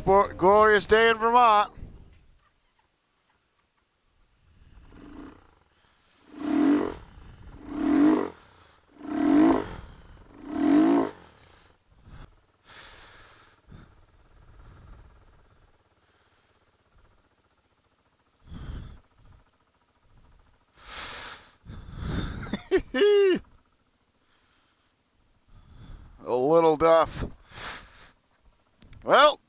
glorious day in Vermont. A little duff. Well,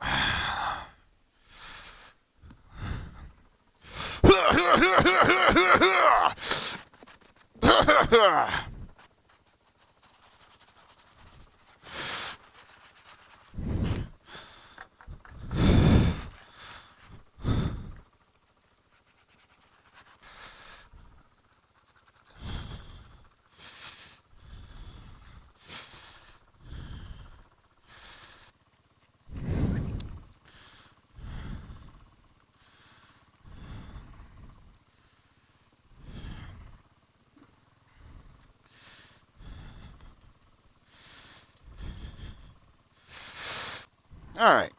all right.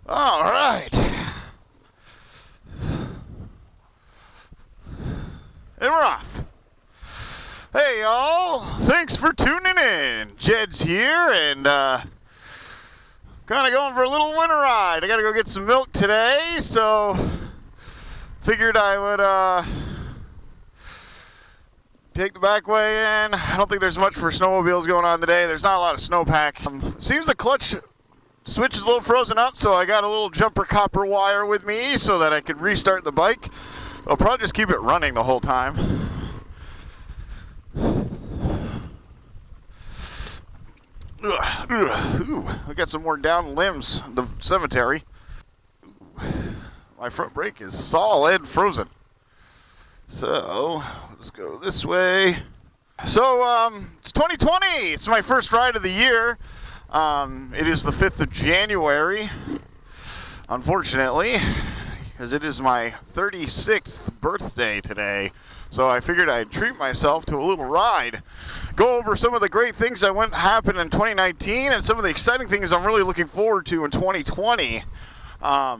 All right. And we're off. Hey, y'all. Thanks for tuning in. Jed's here, and kind of going for a little winter ride. I got to go get some milk today, so figured I would take the back way in. I don't think there's much for snowmobiles going on today. There's not a lot of snowpack. Seems the clutch switch is a little frozen up, so I got a little jumper copper wire with me so that I could restart the bike. I'll probably just keep it running the whole time. Ooh, I got some more down limbs in the cemetery. Ooh, my front brake is solid frozen. So, let's go this way. So, it's 2020. It's my first ride of the year. It is the 5th of January, unfortunately, because it is my 36th birthday today. So I figured I'd treat myself to a little ride, go over some of the great things that happened in 2019 and some of the exciting things I'm really looking forward to in 2020. I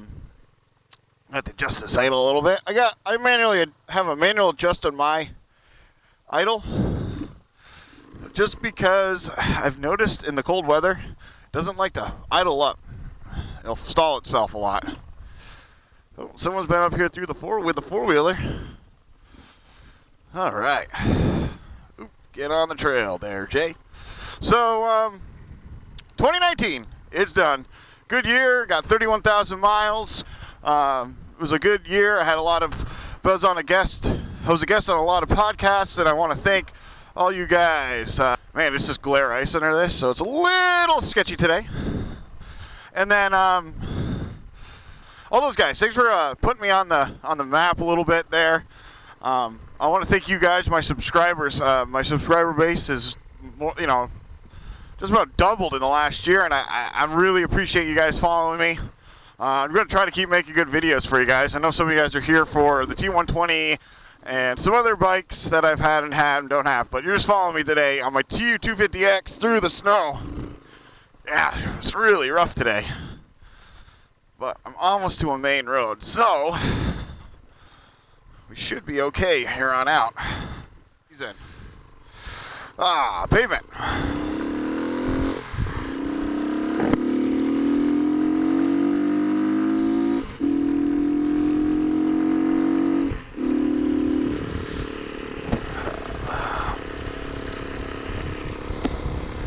have to adjust this idle a little bit. I manually have a manual adjust on my idle, just because I've noticed in the cold weather, it doesn't like to idle up. It'll stall itself a lot. Oh, someone's been up here with the four-wheeler. All right. Oop, get on the trail there, Jay. So, 2019, it's done. Good year, got 31,000 miles. It was a good year. I had a lot of buzz on a guest. I was a guest on a lot of podcasts, and I want to thank all you guys. Man, it's just glare ice under this, so it's a little sketchy today. And then all those guys, thanks for putting me on the map a little bit there. I want to thank you guys, my subscribers. My subscriber base is more, just about doubled in the last year, and I really appreciate you guys following me. I'm going to try to keep making good videos for you guys. I know some of you guys are here for the T120 and some other bikes that I've had and don't have, but you're just following me today on my TU250X through the snow. Yeah, it's really rough today, but I'm almost to a main road, so we should be okay here on out. He's in. Pavement.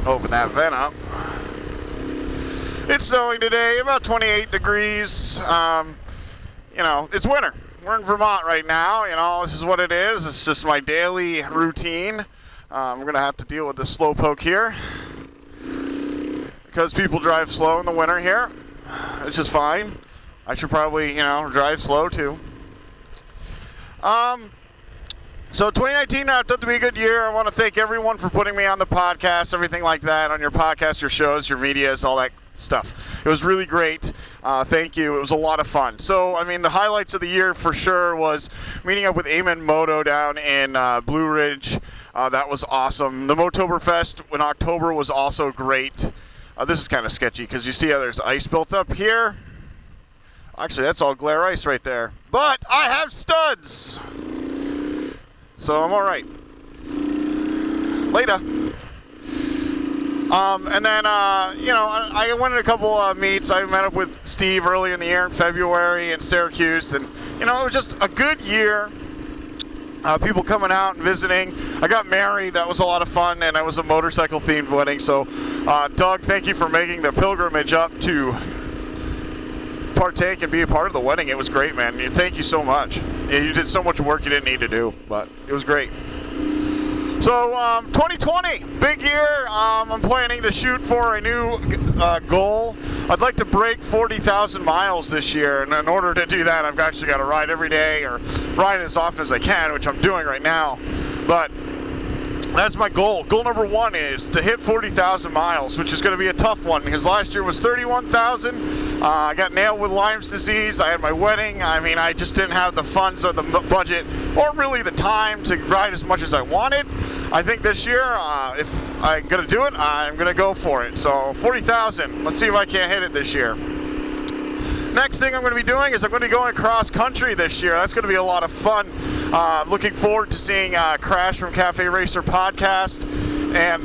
Open that vent up. It's snowing today, about 28 degrees. It's winter. We're in Vermont right now. This is what it is. It's just my daily routine. I'm going to have to deal with this slow poke here because people drive slow in the winter here. It's just fine. I should probably, drive slow too. So 2019 wrapped up to be a good year. I want to thank everyone for putting me on the podcast, everything like that, on your podcast, your shows, your medias, all that stuff. It was really great. Thank you. It was a lot of fun. So, I mean, the highlights of the year for sure was meeting up with Amen Moto down in Blue Ridge. That was awesome. The Motoberfest in October was also great. This is kind of sketchy because you see how there's ice built up here. Actually, that's all glare ice right there. But I have studs, so I'm all right. Later. And then, I went to a couple meets. I met up with Steve early in the year in February in Syracuse, and, it was just a good year. People coming out and visiting. I got married. That was a lot of fun, and it was a motorcycle-themed wedding. So, Doug, thank you for making the pilgrimage up to partake and be a part of the wedding. It was great, man. Thank you so much. You did so much work you didn't need to do, but it was great. So 2020, big year. I'm planning to shoot for a new goal. I'd like to break 40,000 miles this year, and in order to do that, I've actually got to ride every day or ride as often as I can, which I'm doing right now. But that's my goal. Goal number one is to hit 40,000 miles, which is going to be a tough one because last year was 31,000. I got nailed with Lyme's disease. I had my wedding. I mean, I just didn't have the funds or the budget or really the time to ride as much as I wanted. I think this year, if I'm going to do it, I'm going to go for it. So 40,000. Let's see if I can't hit it this year. Next thing I'm going to be doing is I'm going to be going cross country this year. That's going to be a lot of fun. Looking forward to seeing Crash from Cafe Racer podcast, and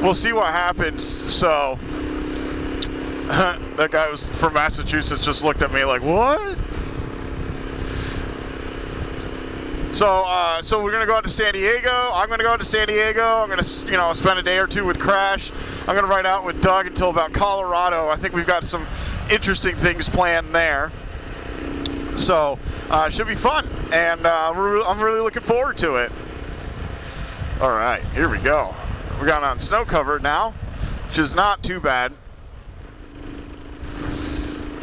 we'll see what happens. So that guy was from Massachusetts just looked at me like, what? So we're gonna go out to San Diego. I'm gonna go out to San Diego. I'm gonna spend a day or two with Crash. I'm gonna ride out with Doug until about Colorado. I think we've got some interesting things planned there. So it should be fun, and I'm really looking forward to it. All right, here we go. We got on snow covered now, which is not too bad.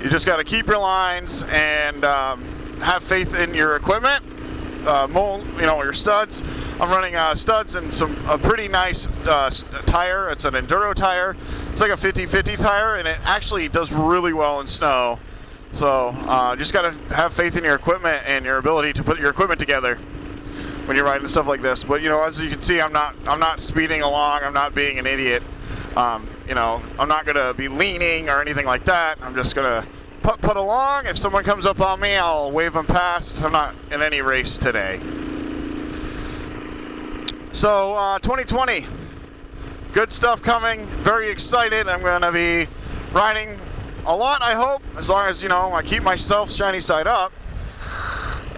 You just got to keep your lines and have faith in your equipment. Your studs. I'm running studs and a pretty nice tire. It's an enduro tire. It's like a 50-50 tire, and it actually does really well in snow. So just got to have faith in your equipment and your ability to put your equipment together when you're riding stuff like this. But as you can see, I'm not speeding along. I'm not being an idiot. I'm not gonna be leaning or anything like that. I'm just gonna put along. If someone comes up on me, I'll wave them past. I'm not in any race today. So 2020, good stuff coming. Very excited. I'm gonna be riding a lot, I hope, as long as I keep myself shiny side up.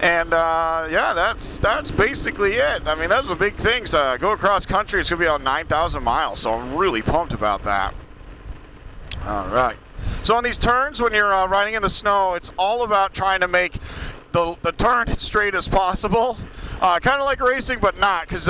And that's basically it. I mean, those are the big things. Go across country. It's gonna be on 9,000 miles, so I'm really pumped about that. All right. So on these turns, when you're riding in the snow, it's all about trying to make the turn as straight as possible. Kind of like racing, but not, because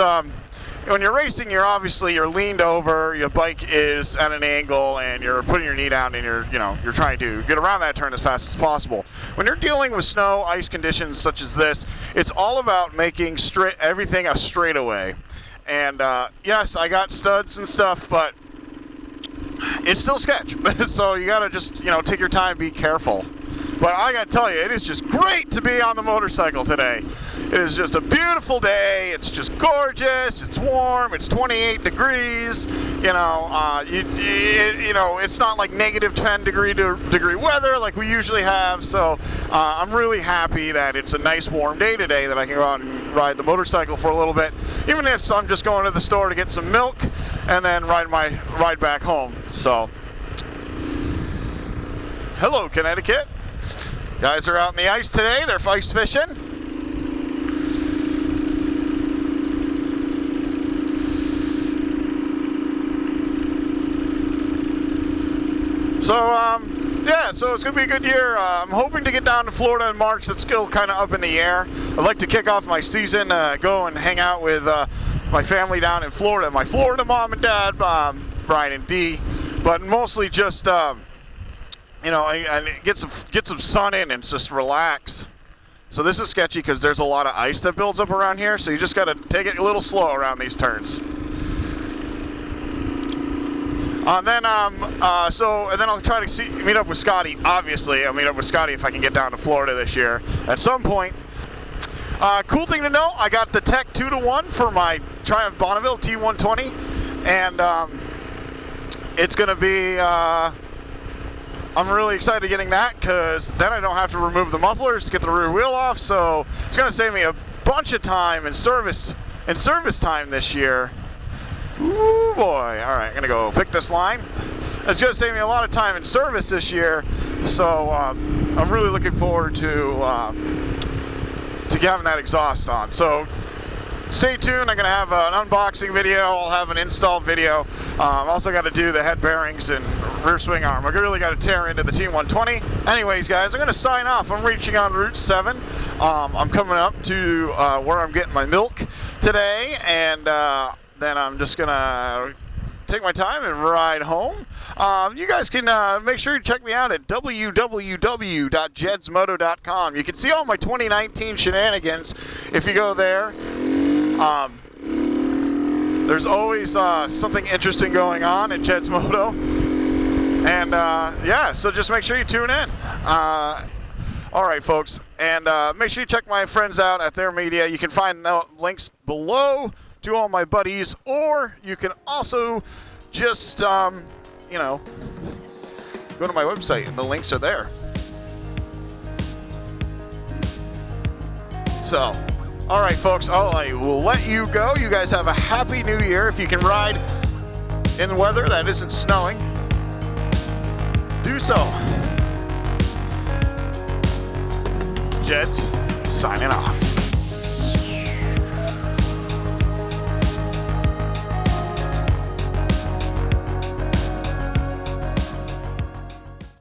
when you're racing, you're leaned over, your bike is at an angle, and you're putting your knee down, and you're trying to get around that turn as fast as possible. When you're dealing with snow, ice conditions such as this, it's all about making everything a straightaway. And yes, I got studs and stuff, but it's still sketch. So you gotta just take your time, be careful. But I gotta tell you, it is just great to be on the motorcycle today. It is just a beautiful day. It's just gorgeous. It's warm. It's 28 degrees. It's not like negative 10 degree weather like we usually have. So I'm really happy that it's a nice warm day today, that I can go out and ride the motorcycle for a little bit, even if I'm just going to the store to get some milk and then ride back home. So, hello, Connecticut. Guys are out in the ice today. They're ice fishing. So it's going to be a good year. I'm hoping to get down to Florida in March. That's still kind of up in the air. I'd like to kick off my season, go and hang out with my family down in Florida. My Florida mom and dad, Brian and Dee, but mostly just, and get some sun in and just relax. So this is sketchy because there's a lot of ice that builds up around here, so you just got to take it a little slow around these turns. then I'll try to meet up with Scotty. Obviously, I'll meet up with Scotty if I can get down to Florida this year at some point. Cool thing to know, I got the Tech 2-to-1 for my Triumph Bonneville T120, and it's going to be, I'm really excited getting that, because then I don't have to remove the mufflers to get the rear wheel off, so it's going to save me a bunch of time in service time this year. Ooh boy, all right, I'm going to go pick this line. It's going to save me a lot of time in service this year, so I'm really looking forward to having that exhaust on. So stay tuned. I'm going to have an unboxing video. I'll have an install video. I've also got to do the head bearings and rear swing arm. I really got to tear into the T120. Anyways, guys, I'm going to sign off. I'm reaching on Route 7. I'm coming up to where I'm getting my milk today, and then I'm just going to take my time and ride home. You guys can make sure you check me out at www.jedsmoto.com. You can see all my 2019 shenanigans if you go there. There's always something interesting going on at Jed's Moto. And yeah, so just make sure you tune in. All right, folks. And make sure you check my friends out at their media. You can find the links below to all my buddies, or you can also just, you know, go to my website and the links are there. So, all right, folks, I will let you go. You guys have a happy new year. If you can ride in the weather that isn't snowing, do so. Jeds, signing off.